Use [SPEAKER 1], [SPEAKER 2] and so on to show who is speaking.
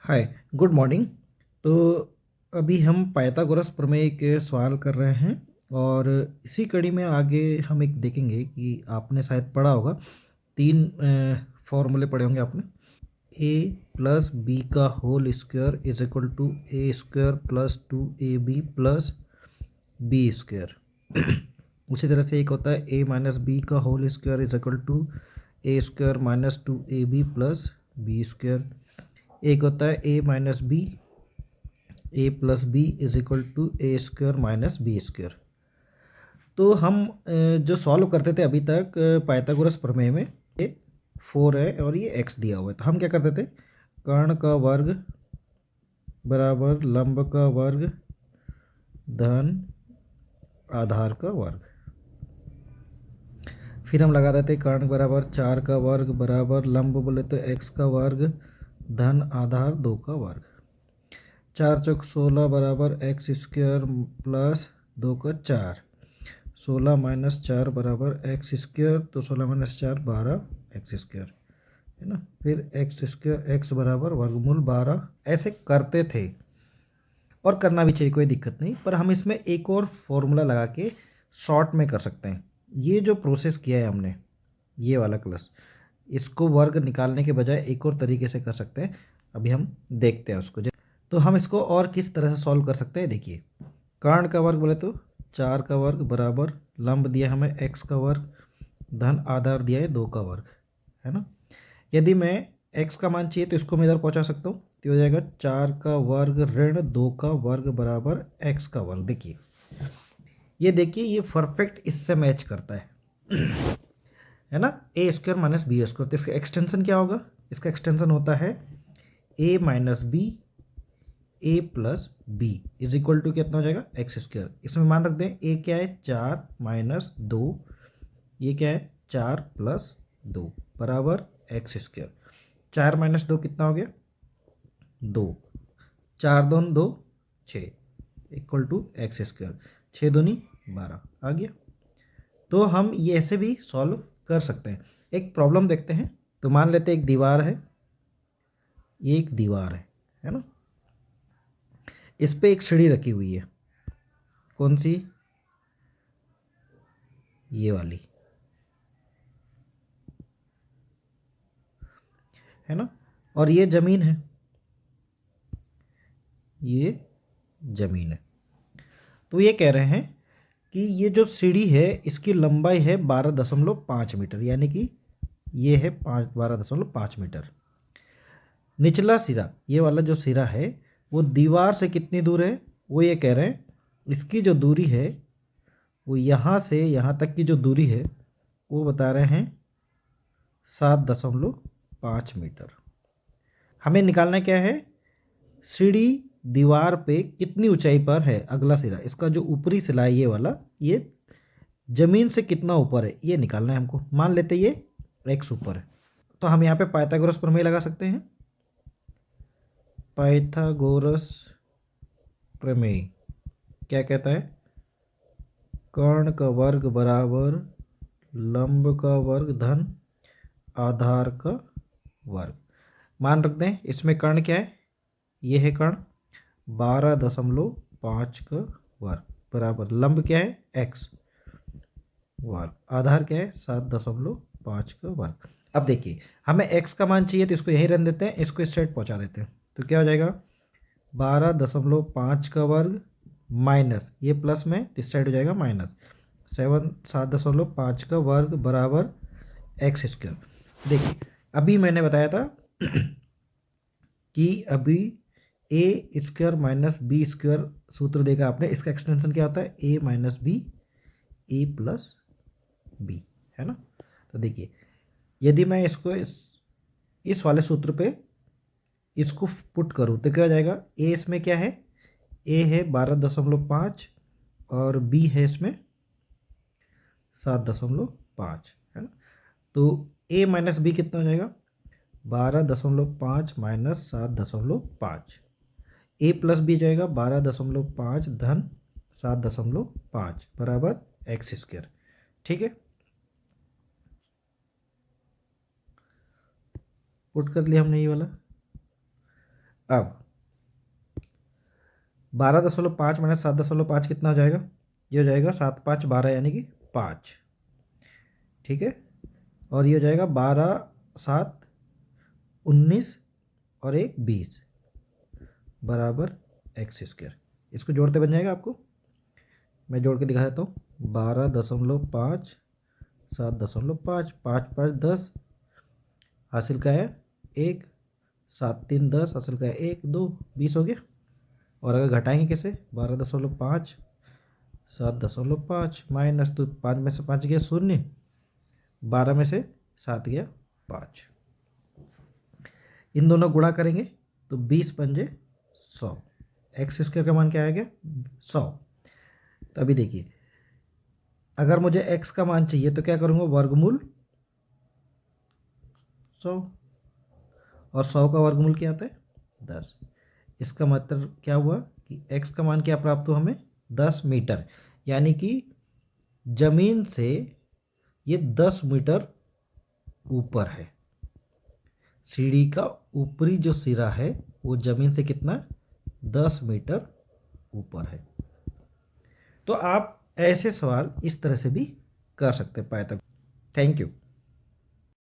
[SPEAKER 1] हाय, good morning. तो अभी हम पाइथागोरस प्रमेय के सवाल कर रहे हैं और इसी कड़ी में आगे हम एक देखेंगे कि आपने शायद पढ़ा होगा। तीन फॉर्मूले पढ़े होंगे आपने। ए प्लस बी का whole square is equal to A square plus 2ab plus B square. उसी तरह से एक होता है ए माइनस बी का whole square is equal to A square minus 2ab plus B square. एक होता है A minus B A plus B is equal to A square minus B square. तो हम जो सॉल्व करते थे अभी तक पाइथागोरस प्रमेय में, ये 4 है और ये x दिया हुआ है। तो हम क्या करते थे, कर्ण का वर्ग बराबर लंब का वर्ग धन आधार का वर्ग। फिर हम लगा देते कर्ण बराबर 4 का वर्ग बराबर लंब बोले तो x का वर्ग धन आधार 2 का वर्ग। 4 चौक 16 बराबर एक्स स्क्वायर प्लस 2 का 4। 16 माइनस 4 बराबर एक्स स्क्वायर, तो 16 माइनस 4 12 एक्स स्क्वायर है ना। फिर एक्स स्क्वायर एक्स बराबर वर्गमूल 12। ऐसे करते थे और करना भी चाहिए, कोई दिक्कत नहीं। पर हम इसमें एक और फॉर्मूला लगा के शॉर्ट में कर सकते हैं। ये जो प्रोसेस किया है हमने, ये वाला क्लास, इसको वर्ग निकालने के बजाय एक और तरीके से कर सकते हैं। अभी हम देखते हैं उसको। तो हम इसको और किस तरह से सॉल्व कर सकते हैं, देखिए। कर्ण का वर्ग बोले तो 4 का वर्ग बराबर लंब दिया हमें x का वर्ग धन आधार दिया है 2 का वर्ग, है ना। यदि मैं x का मान चाहिए तो इसको मैं इधर पहुंचा सकता हूँ, तो हो जाएगा 4 का वर्ग ऋण 2 का वर्ग बराबर x का वर्ग। देखिए, ये देखिए, ये परफेक्ट इससे मैच करता है ना। A square minus B square, तो इसका एक्सटेंशन क्या होगा? इसका एक्सटेंशन होता है A minus B A plus B is equal to कितना हो जाएगा? X square. इसमें मान रख दें, ए क्या है? 4 माइनस 2, ये क्या है? 4 प्लस 2 बराबर एक्स स्क्वायर। 4 माइनस 2 कितना हो गया? 2। 4 दूनी 2, 6 इक्वल टू एक्स स्क्वायर। 6 दूनी 12 आ गया। तो हम ये ऐसे भी सॉल्व कर सकते हैं। एक प्रॉब्लम देखते हैं। तो मान लेते हैं एक दीवार है, ये एक दीवार है ना। इस पे एक सीढ़ी रखी हुई है। कौन सी? ये वाली, है ना। और ये जमीन है, ये जमीन है। तो ये कह रहे हैं कि ये जो सीढ़ी है इसकी लंबाई है 12.5 मीटर, यानी कि ये है 12.5 मीटर। निचला सिरा, ये वाला जो सिरा है, वो दीवार से कितनी दूर है? वो ये कह रहे हैं इसकी जो दूरी है, वो यहाँ से यहाँ तक की जो दूरी है, वो बता रहे हैं 7.5 मीटर। हमें निकालना क्या है? सीढ़ी दीवार पे कितनी ऊंचाई पर है, अगला सिरा, इसका जो ऊपरी सिरा है ये वाला, ये जमीन से कितना ऊपर है, ये निकालना है हमको। मान लेते ये एक्स ऊपर है, तो हम यहाँ पे पाइथागोरस प्रमेय लगा सकते हैं। पाइथागोरस प्रमेय क्या कहता है? कर्ण का वर्ग बराबर लंब का वर्ग धन आधार का वर्ग। मान रख दें, इसमें कर्ण क्या है? ये है कर्ण 12.5 का वर्ग बराबर लंब क्या है? एक्स वर्ग, आधार क्या है? 7.5 का वर्ग। अब देखिए, हमें x का मान चाहिए तो इसको यहीं रहने देते हैं, इसको इस साइड पहुंचा देते हैं। तो क्या हो जाएगा? 12.5 का वर्ग माइनस ये प्लस में, इस साइड हो जाएगा माइनस 7.5 का वर्ग बराबर एक्स स्क्वायर। देखिए, अभी मैंने बताया था कि अभी ए स्क्वायर माइनस बी स्क्वायर सूत्र देखा आपने। इसका एक्सटेंशन क्या होता है? A minus B A plus B, है ना। तो देखिए, यदि मैं इसको इस वाले सूत्र पे इसको पुट करूँ तो क्या हो जाएगा? ए इसमें क्या है? ए है 12.5 और बी है इसमें 7.5, है ना। तो ए माइनस बी कितना हो जाएगा? 12.5 माइनस 7.5। ए प्लस बी जाएगा 12.5 धन 7.5 बराबर एक्स स्क्वायर। ठीक है, पुट कर लिया हमने ये वाला। अब 12.5 माइनस 7.5 कितना हो जाएगा? ये हो जाएगा 7 5 12 यानी कि 5, ठीक है। और ये हो जाएगा 12 7 19 और 1 20 बराबर एक्स स्क्वायर। इसको जोड़ते बन जाएगा आपको, मैं जोड़ के दिखा देता हूँ। 12.5 7.5 5 5 10 हासिल का है 1, 7 3 10 हासिल का है 1 2 20 हो गया। और अगर घटाएंगे कैसे? 12.5 7.5 माइनस, तो 5 में से 5 गया 0, 12 में से 7 गया 5। इन दोनों गुणा करेंगे तो 20 पंजे 100। एक्स स्क्वायर का मान क्या आएगा? 100। तो अभी देखिए, अगर मुझे एक्स का मान चाहिए तो क्या करूँगा? वर्गमूल 100, और 100 का वर्गमूल क्या आता है? 10। इसका मतलब क्या हुआ कि एक्स का मान क्या प्राप्त हुआ हमें? 10 मीटर, यानी कि जमीन से ये 10 मीटर ऊपर है। सीढ़ी का ऊपरी जो सिरा है वो जमीन से कितना? 10 मीटर ऊपर है। तो आप ऐसे सवाल इस तरह से भी कर सकते हैं पाए तक। Thank you.